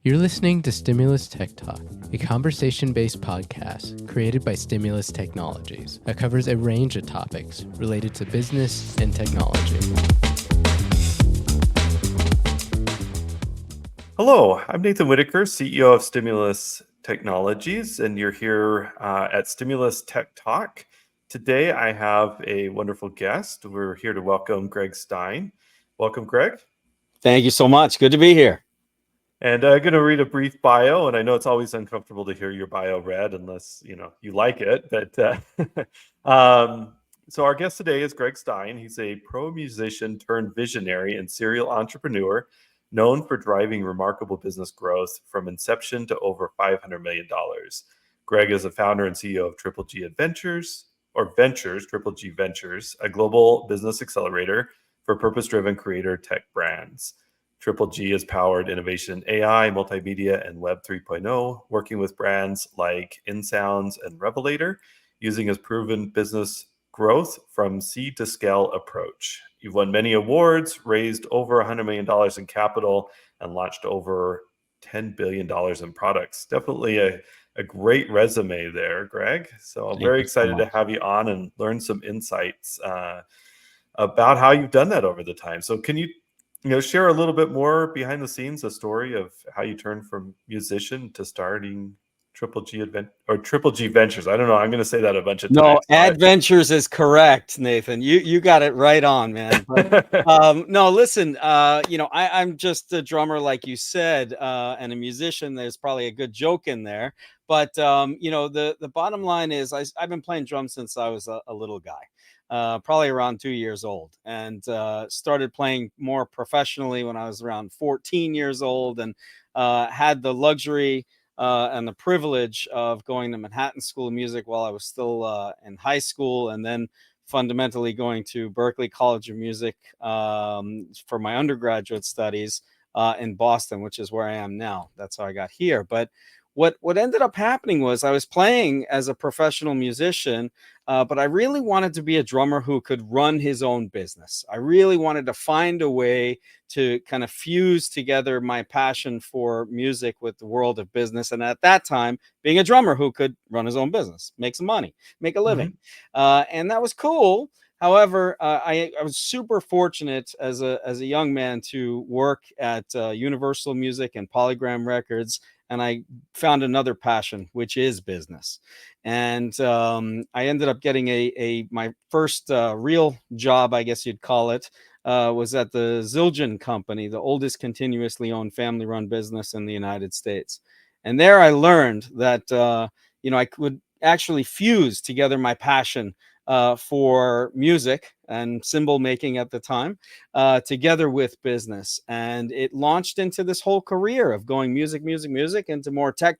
You're listening to Stimulus Tech Talk, a conversation-based podcast created by Stimulus Technologies that covers a range of topics related to business and technology. Hello, I'm Nathan Whittacre, CEO of Stimulus Technologies, and you're here at Stimulus Tech Talk. Today, I have a wonderful guest. We're here to welcome Gregg Stein. Welcome, Gregg. Thank you so much. Good to be here. And I'm going to read a brief bio, and I know it's always uncomfortable to hear your bio read unless you like it. But so our guest today is Gregg Stein. He's a pro musician turned visionary and serial entrepreneur, known for driving remarkable business growth from inception to over $500 million. Gregg is a founder and CEO of TripleG Ventures, TripleG Ventures, a global business accelerator for purpose-driven creator tech brands. TripleG has powered innovation in AI, multimedia, and Web 3.0, working with brands like InSounds and Revelator, using his proven business growth from seed to scale approach. You've won many awards, raised over $100 million in capital, and launched over $10 billion in products. Definitely a great resume there, Gregg. So I'm very excited to have you on and learn some insights about how you've done that over the time. So can you share a little bit more behind the scenes, a story of how you turned from musician to starting TripleG Ventures. I don't know. I'm going to say that a bunch of times. No, Adventures is correct, Nathan. You got it right on, man. But, no, listen. I'm just a drummer, like you said, and a musician. There's probably a good joke in there, but the bottom line is I've been playing drums since I was a little guy. Probably around 2 years old, and started playing more professionally when I was around 14 years old, and had the luxury and the privilege of going to Manhattan School of Music while I was still in high school, and then fundamentally going to Berklee College of Music for my undergraduate studies in Boston, which is where I am now. That's how I got here. But what ended up happening was I was playing as a professional musician, but I really wanted to be a drummer who could run his own business. I really wanted to find a way to kind of fuse together my passion for music with the world of business. And at that time, being a drummer who could run his own business, make some money, make a living. And that was cool. However, I was super fortunate as a young man to work at Universal Music and Polygram Records, and I found another passion, which is business. And I ended up getting my first real job, I guess you'd call it, was at the Zildjian Company, the oldest continuously owned family-run business in the United States. And there I learned that I could actually fuse together my passion for music and cymbal making at the time, together with business. And it launched into this whole career of going music into more tech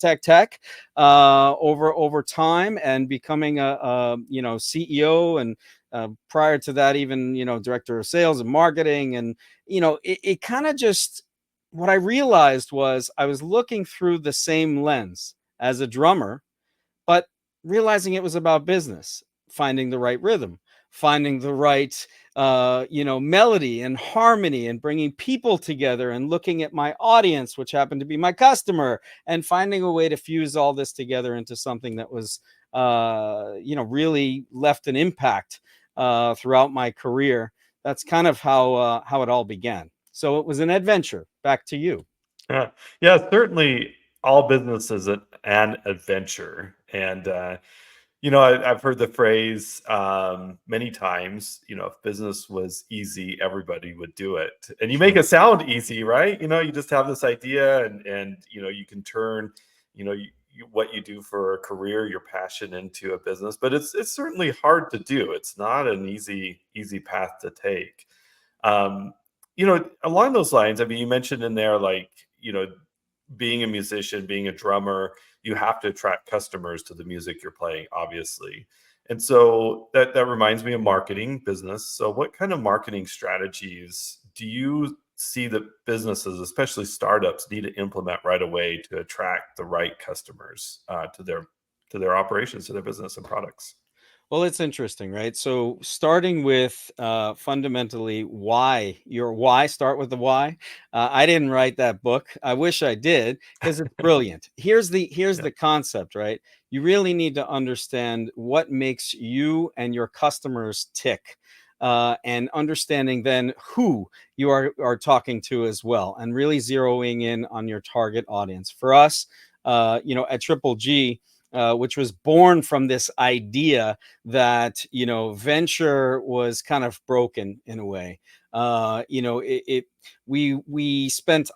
over time, and becoming a CEO, and prior to that, even, director of sales and marketing. And, it kind of just, what I realized was I was looking through the same lens as a drummer, but realizing it was about business, finding the right rhythm, finding the right, melody and harmony, and bringing people together, and looking at my audience, which happened to be my customer, and finding a way to fuse all this together into something that was, really left an impact throughout my career. That's kind of how it all began. So it was an adventure. Back to you. Yeah, certainly all business is an adventure. And, I've heard the phrase many times, if business was easy, everybody would do it. And you make it sound easy, right? You just have this idea, and you can turn, what you do for a career, your passion, into a business. But it's certainly hard to do. It's not an easy path to take. Along those lines, I mean, you mentioned in there, like, being a musician, being a drummer, you have to attract customers to the music you're playing, obviously. And so that reminds me of marketing business. So what kind of marketing strategies do you see that businesses, especially startups, need to implement right away to attract the right customers to their operations, to their business and products? Well, it's interesting, right? So starting with fundamentally why, your why, start with the why. I didn't write that book. I wish I did, because it's brilliant. Here's Yeah. the concept, right? You really need to understand what makes you and your customers tick. And understanding then who you are talking to as well, and really zeroing in on your target audience. For us, at Triple G, which was born from this idea that venture was kind of broken in a way. I spent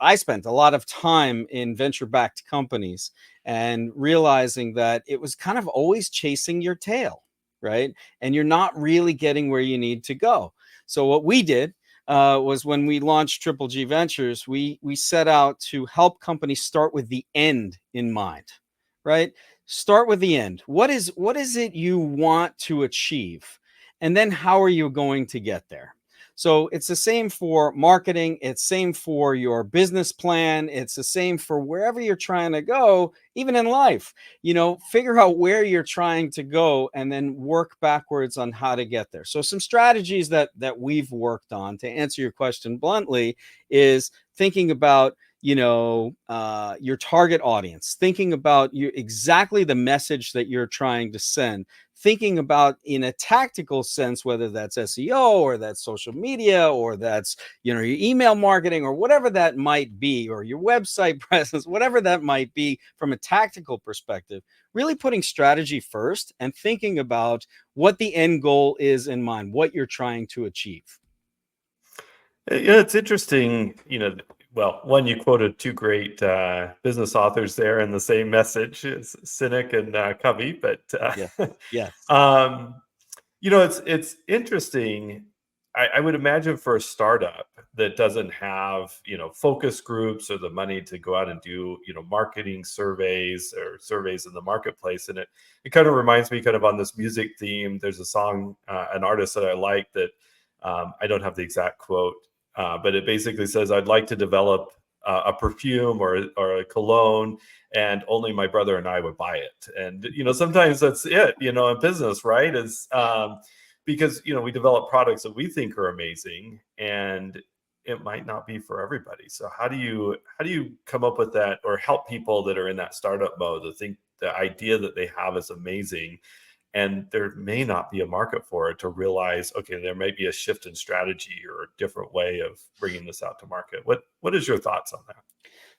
a lot of time in venture backed companies, and realizing that it was kind of always chasing your tail, right? And you're not really getting where you need to go. So what we did was, when we launched Triple G Ventures, we set out to help companies start with the end in mind, right? Start with the end. What is it you want to achieve? And then how are you going to get there? So it's the same for marketing, it's same for your business plan, it's the same for wherever you're trying to go, even in life. Figure out where you're trying to go and then work backwards on how to get there. So some strategies that we've worked on, to answer your question bluntly, is thinking about your target audience, thinking about exactly the message that you're trying to send, thinking about, in a tactical sense, whether that's SEO or that's social media or that's your email marketing or whatever that might be, or your website presence, whatever that might be, from a tactical perspective. Really putting strategy first and thinking about what the end goal is in mind, what you're trying to achieve. Yeah, it's interesting. Well, one, you quoted two great business authors there in the same message, it's Cynic and Covey. But Yeah. Yes. um, it's interesting. I would imagine for a startup that doesn't have focus groups or the money to go out and do marketing surveys or surveys in the marketplace, and it kind of reminds me, kind of on this music theme. There's a song, an artist that I like, that I don't have the exact quote, but it basically says, "I'd like to develop a perfume or a cologne, and only my brother and I would buy it." And sometimes that's it. In business, right? Is because we develop products that we think are amazing, and it might not be for everybody. So how do you come up with that, or help people that are in that startup mode to think the idea that they have is amazing, and there may not be a market for it, to realize, okay, there may be a shift in strategy or a different way of bringing this out to market? What is your thoughts on that?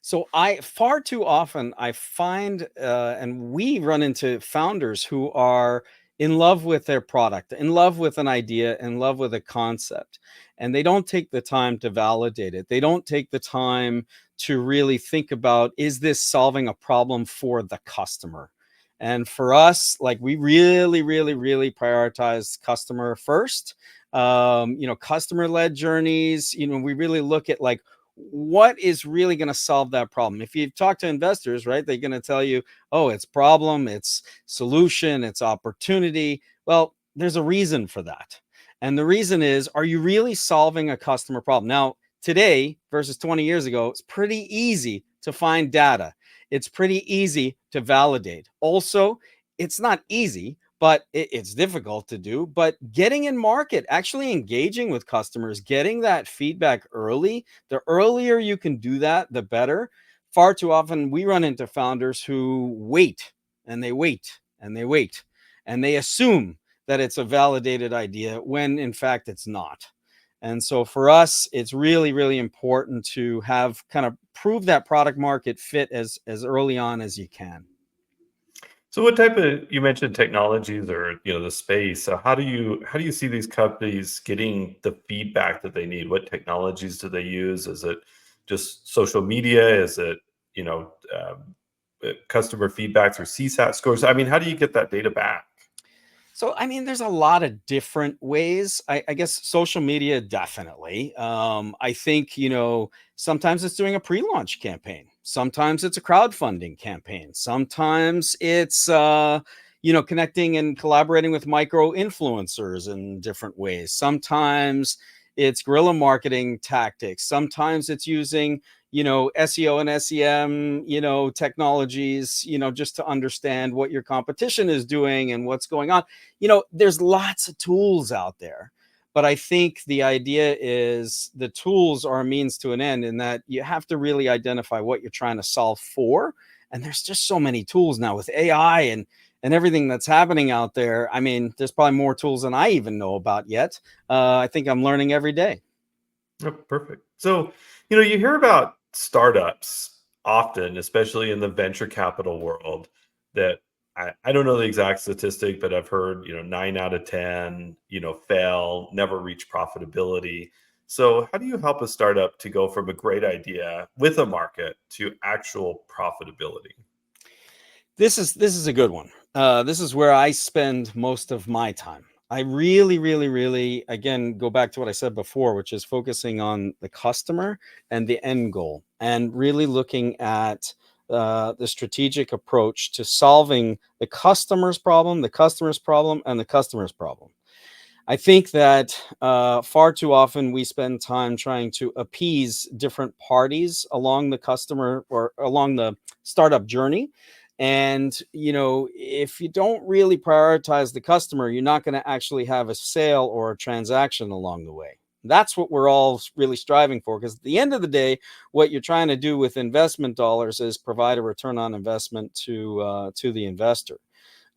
So I far too often I find, and we run into founders who are in love with their product, in love with an idea, in love with a concept, and they don't take the time to validate it. They don't take the time to really think about, is this solving a problem for the customer? And for us, like, we really, really, really prioritize customer first. Customer led journeys. We really look at, like, what is really going to solve that problem. If you talk to investors, right, they're going to tell you, oh, it's problem, it's solution, it's opportunity. Well, there's a reason for that. And the reason is, are you really solving a customer problem? Now, today versus 20 years ago, it's pretty easy to find data. It's pretty easy to validate. Also, it's not easy, but it's difficult to do. But getting in market, actually engaging with customers, getting that feedback early, the earlier you can do that, the better. Far too often, we run into founders who wait and they wait and they wait, and they assume that it's a validated idea when in fact it's not. And so for us, it's really, really important to have kind of prove that product market fit as early on as you can. So what type of, you mentioned technologies, or the space. So how do you see these companies getting the feedback that they need? What technologies do they use? Is it just social media? Is it customer feedback through CSAT scores? I mean, how do you get that data back? So, I mean, there's a lot of different ways. I guess social media, definitely. I think, sometimes it's doing a pre launch campaign. Sometimes it's a crowdfunding campaign. Sometimes it's, connecting and collaborating with micro influencers in different ways. Sometimes it's guerrilla marketing tactics. Sometimes it's using, SEO and SEM, technologies, just to understand what your competition is doing and what's going on. There's lots of tools out there. But I think the idea is the tools are a means to an end, in that you have to really identify what you're trying to solve for. And there's just so many tools now with AI and everything that's happening out there. I mean, there's probably more tools than I even know about yet. I think I'm learning every day. Oh, perfect. So, you hear about startups often, especially in the venture capital world, that I don't know the exact statistic, but I've heard, 9 out of 10, fail, never reach profitability. So, how do you help a startup to go from a great idea with a market to actual profitability? This is a good one. This is where I spend most of my time. I really, really, really, again, go back to what I said before, which is focusing on the customer and the end goal, and really looking at the strategic approach to solving the customer's problem, the customer's problem, and the customer's problem. I think that far too often we spend time trying to appease different parties along the customer or along the startup journey. And, if you don't really prioritize the customer, you're not going to actually have a sale or a transaction along the way. That's what we're all really striving for, because at the end of the day, what you're trying to do with investment dollars is provide a return on investment to the investor,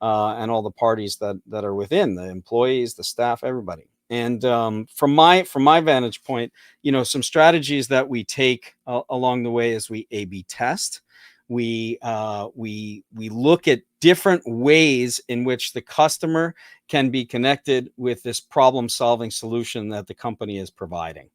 and all the parties that are within, the employees, the staff, everybody. And from my vantage point, some strategies that we take along the way is we A/B test. We look at different ways in which the customer can be connected with this problem solving solution that the company is providing.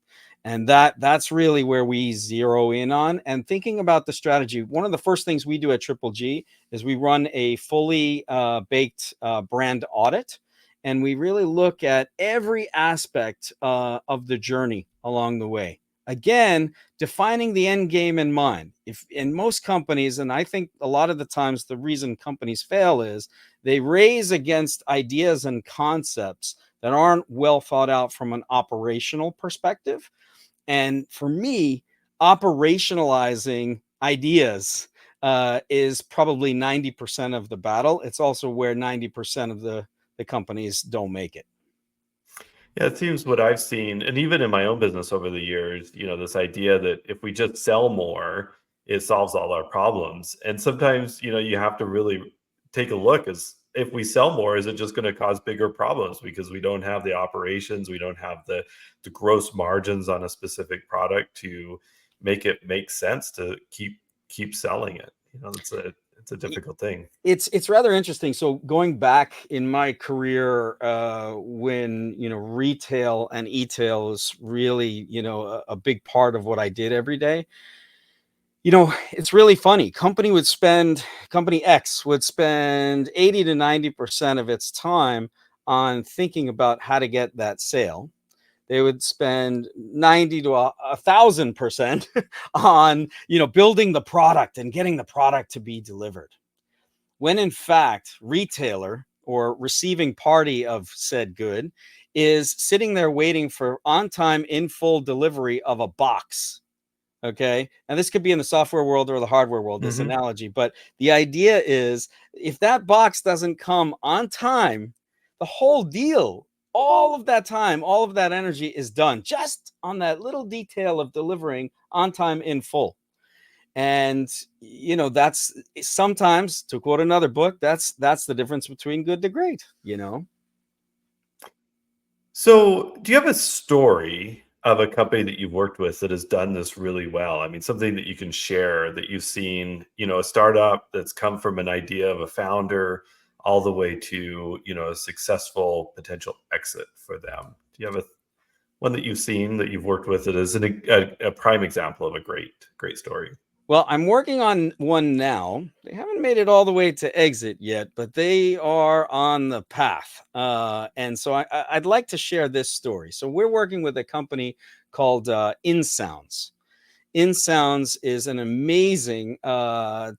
And that's really where we zero in on. And thinking about the strategy, one of the first things we do at TripleG is we run a fully baked brand audit. And we really look at every aspect of the journey along the way. Again, defining the end game in mind. If in most companies, and I think a lot of the times the reason companies fail is they raise against ideas and concepts that aren't well thought out from an operational perspective. And for me, operationalizing ideas is probably 90% of the battle. It's also where 90% of the companies don't make it. Yeah, it seems what I've seen, and even in my own business over the years, this idea that if we just sell more, it solves all our problems. And sometimes, you have to really take a look, as if we sell more, is it just going to cause bigger problems because we don't have the operations, we don't have the gross margins on a specific product to make it make sense to keep selling it. It's a difficult thing. It's rather interesting. So going back in my career, when retail and e-tail was really a big part of what I did every day. It's really funny. Company X would spend 80 to 90% of its time on thinking about how to get that sale. They would spend 90 to 1,000% on building the product and getting the product to be delivered, when in fact retailer or receiving party of said good is sitting there waiting for on time in full delivery of a box. Okay, and this could be in the software world or the hardware world, this Mhm. analogy, but the idea is, if that box doesn't come on time, the whole deal, all of that time, all of that energy is done just on that little detail of delivering on time in full. And that's sometimes, to quote another book, that's the difference between good to great. So, do you have a story of a company that you've worked with that has done this really well? I mean, something that you can share that you've seen, a startup that's come from an idea of a founder all the way to, a successful potential exit for them. Do you have one that you've seen that you've worked with that is a prime example of a great story? Well, I'm working on one now. They haven't made it all the way to exit yet, but they are on the path. And so I'd like to share this story. So we're working with a company called InSounds. InSounds is an amazing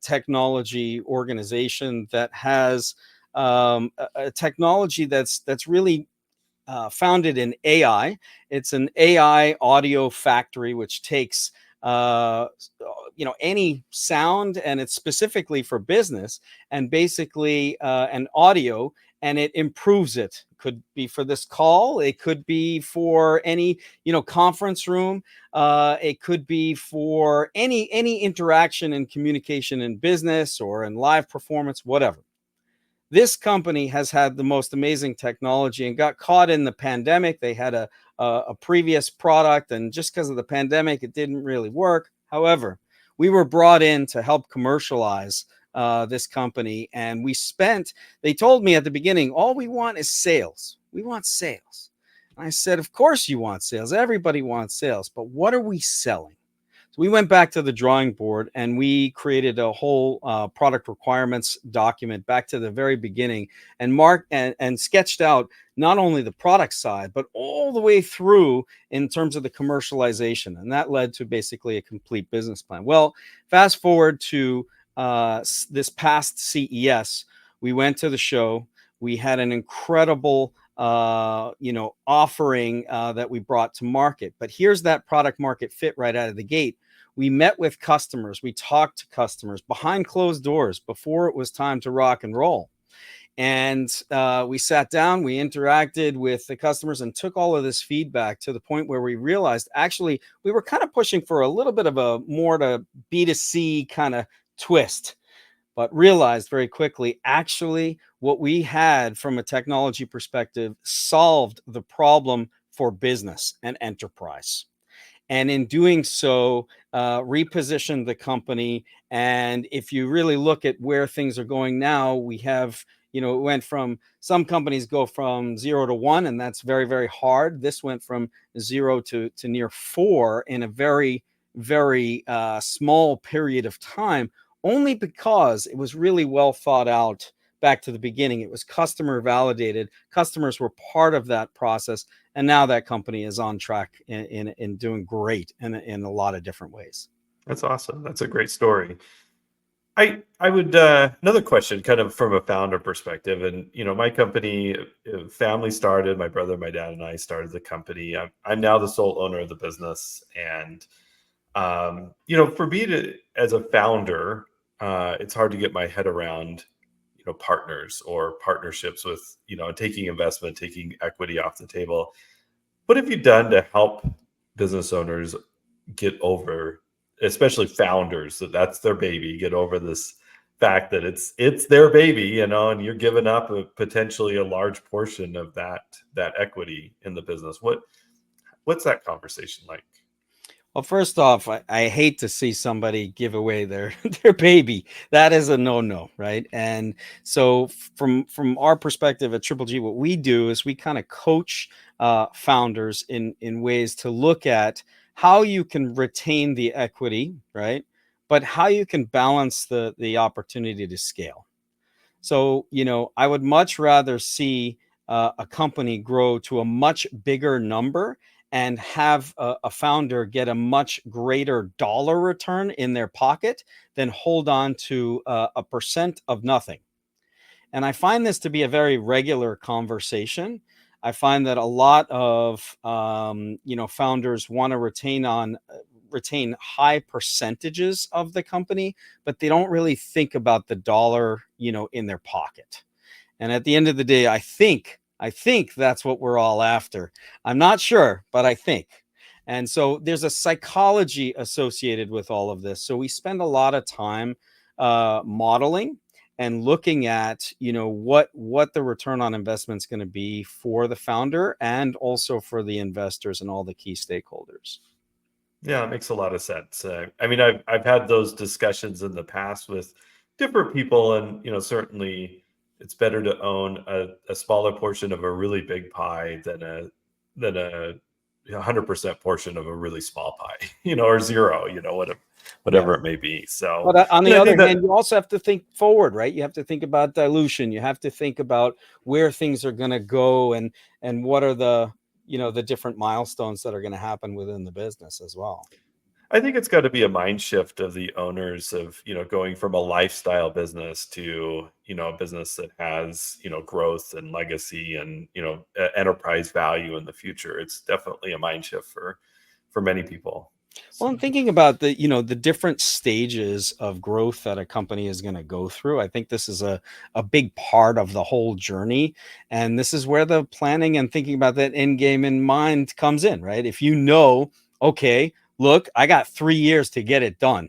technology organization that has a technology that's really founded in AI. It's an AI audio factory, which takes any sound, and it's specifically for business, and basically an audio, and it improves it. Could be for this call, it could be for any conference room, it could be for any interaction and communication in business or in live performance, whatever. This company has had the most amazing technology and got caught in the pandemic. They had a previous product, and just because of the pandemic, it didn't really work. However, we were brought in to help commercialize this company, and they told me at the beginning, all we want is sales. We want sales. And I said, of course you want sales. Everybody wants sales, but what are we selling? So we went back to the drawing board and we created a whole product requirements document back to the very beginning, and marked and sketched out not only the product side, but all the way through in terms of the commercialization. And that led to basically a complete business plan. Well, fast forward to this past CES, we went to the show. We had an incredible offering that we brought to market. But here's that product market fit right out of the gate. We met with customers. We talked to customers behind closed doors before it was time to rock and roll. And we sat down, we interacted with the customers and took all of this feedback to the point where we realized actually we were kind of pushing for a little bit of a more to B2C kind of twist, but realized very quickly, actually, what we had from a technology perspective solved the problem for business and enterprise. And in doing so, repositioned the company. And if you really look at where things are going now, we have, it went from, some companies go from 0 to 1, and that's very, very hard. This went from 0 to near 4 in a very, very small period of time, only because it was really well thought out. Back to the beginning, it was customer validated. Customers were part of that process, and now that company is on track in doing great in a lot of different ways. That's awesome. That's a great story. I would another question, kind of from a founder perspective, and my company, family started. My brother, my dad, and I started the company. I'm now the sole owner of the business, and for me as a founder, it's hard to get my head around partners or partnerships with taking investment, taking equity off the table. What have you done to help business owners get over, especially founders, that's their baby, get over this fact that it's their baby, and you're giving up potentially a large portion of that equity in the business? What's that conversation like? Well, first off, I hate to see somebody give away their baby. That is a no-no, right? And so from our perspective at TripleG, what we do is we kind of coach founders in ways to look at how you can retain the equity, right? But how you can balance the opportunity to scale. So, I would much rather see a company grow to a much bigger number and have a founder get a much greater dollar return in their pocket than hold on to a percent of nothing. And I find this to be a very regular conversation. I find that a lot of founders want to retain high percentages of the company, but they don't really think about the dollar, in their pocket. And at the end of the day, I think that's what we're all after. I'm not sure, but I think. And so there's a psychology associated with all of this. So we spend a lot of time modeling and looking at, what the return on investment is going to be for the founder and also for the investors and all the key stakeholders. Yeah, it makes a lot of sense. I've had those discussions in the past with different people, and certainly it's better to own a smaller portion of a really big pie than a 100% portion of a really small pie, or zero, whatever it may be. So, but on the other hand, you also have to think forward, right? You have to think about dilution. You have to think about where things are going to go and what are the different milestones that are going to happen within the business as well. I think it's got to be a mind shift of the owners of, going from a lifestyle business to, a business that has, growth and legacy and, enterprise value in the future. It's definitely a mind shift for many people. Well, So, I'm thinking about the different stages of growth that a company is going to go through. I think this is a big part of the whole journey. And this is where the planning and thinking about that end game in mind comes in, right? If you know, okay, look, I got 3 years to get it done.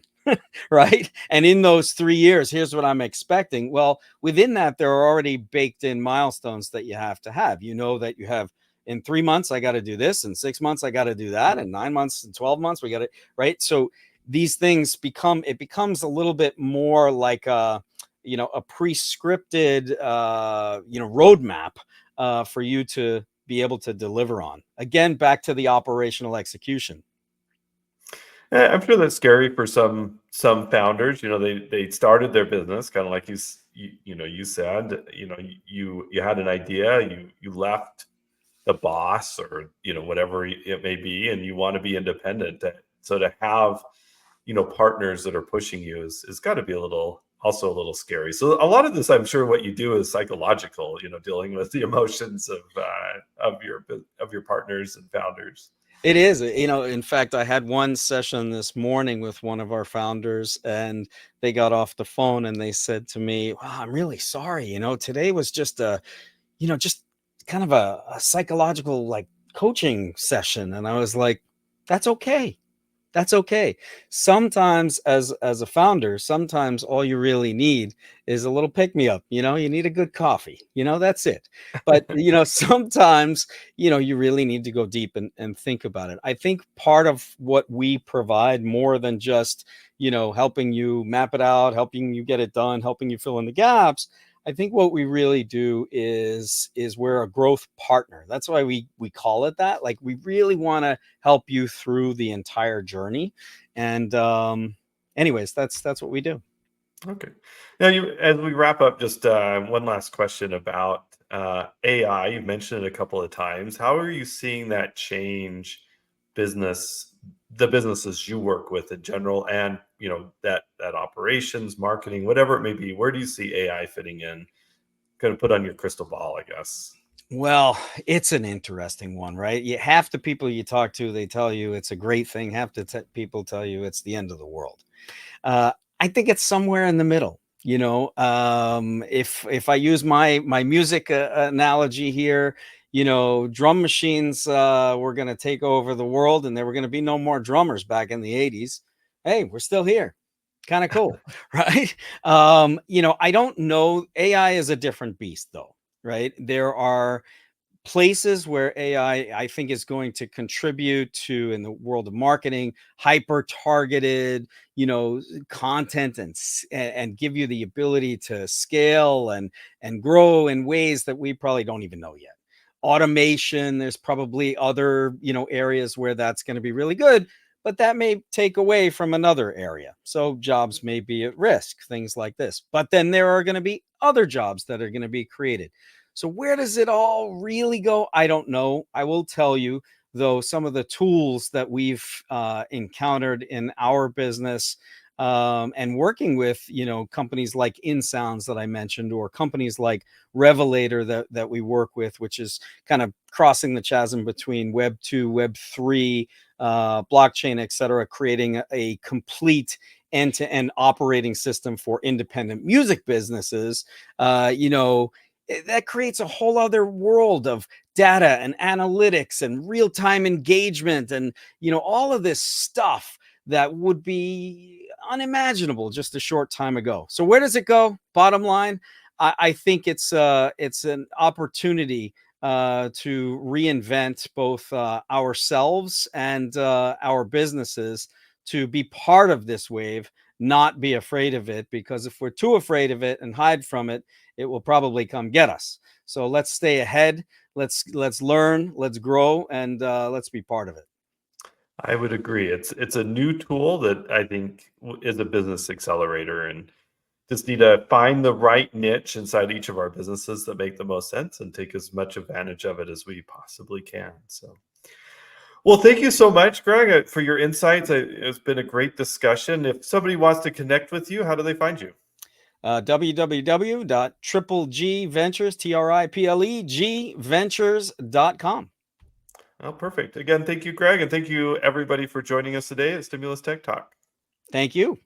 Right. And in those 3 years, here's what I'm expecting. Well, within that, there are already baked in milestones that you have to have. You know that you have in 3 months, I got to do this. In 6 months, I got to do that. In 9 months and 12 months, we got to, right. So these things becomes a little bit more like a pre-scripted, roadmap for you to be able to deliver on. Again, back to the operational execution. I'm sure that's scary for some founders. They started their business kind of like you said. You had an idea, you left the boss or whatever it may be, and you want to be independent. So to have partners that are pushing you is got to be also a little scary. So a lot of this, I'm sure, what you do is psychological. Dealing with the emotions of your partners and founders. It is, in fact, I had one session this morning with one of our founders, and they got off the phone and they said to me, "Wow, I'm really sorry. Today was just just kind of a psychological like coaching session." And I was like, "That's okay. That's okay." Sometimes as a founder, sometimes all you really need is a little pick me up. You need a good coffee. That's it. But sometimes, you really need to go deep and think about it. I think part of what we provide more than just, helping you map it out, helping you get it done, helping you fill in the gaps. I think what we really do is we're a growth partner. That's why we call it that. Like, we really want to help you through the entire journey. And anyways, that's what we do. Okay. Now, as we wrap up, just one last question about AI. You've mentioned it a couple of times. How are you seeing that change business, the businesses you work with in general, and that operations, marketing, whatever it may be? Where do you see AI fitting in? Kind of put on your crystal ball, I guess. Well, it's an interesting one, right? Half the people you talk to, they tell you it's a great thing. Half the people tell you it's the end of the world. Uh, I think it's somewhere in the middle. If I use my music analogy here, drum machines were going to take over the world, and there were going to be no more drummers back in the '80s. Hey, we're still here. Kind of cool, right? I don't know. AI is a different beast, though, right? There are places where AI, I think, is going to contribute to, in the world of marketing, hyper targeted, content and give you the ability to scale and grow in ways that we probably don't even know yet. Automation, there's probably other, areas where that's going to be really good, but that may take away from another area. So jobs may be at risk, things like this. But then there are going to be other jobs that are going to be created. So where does it all really go? I don't know. I will tell you, though, some of the tools that we've encountered in our business, and working with, companies like InSounds that I mentioned, or companies like Revelator that we work with, which is kind of crossing the chasm between Web 2, Web 3, blockchain, et cetera, creating a complete end-to-end operating system for independent music businesses. That creates a whole other world of data and analytics and real-time engagement and all of this stuff that would be unimaginable just a short time ago. So where does it go? Bottom line, I think it's an opportunity to reinvent both ourselves and our businesses, to be part of this wave, not be afraid of it, because if we're too afraid of it and hide from it, it will probably come get us. So let's stay ahead. Let's learn, let's grow, and let's be part of it. I would agree. It's a new tool that I think is a business accelerator, and just need to find the right niche inside each of our businesses that make the most sense and take as much advantage of it as we possibly can. So, Well, thank you so much, Greg, for your insights. It's been a great discussion. If somebody wants to connect with you, how do they find you? www.triplegventures, TRIPLEG ventures.com. Oh, perfect. Again, thank you, Greg, and thank you, everybody, for joining us today at Stimulus Tech Talk. Thank you.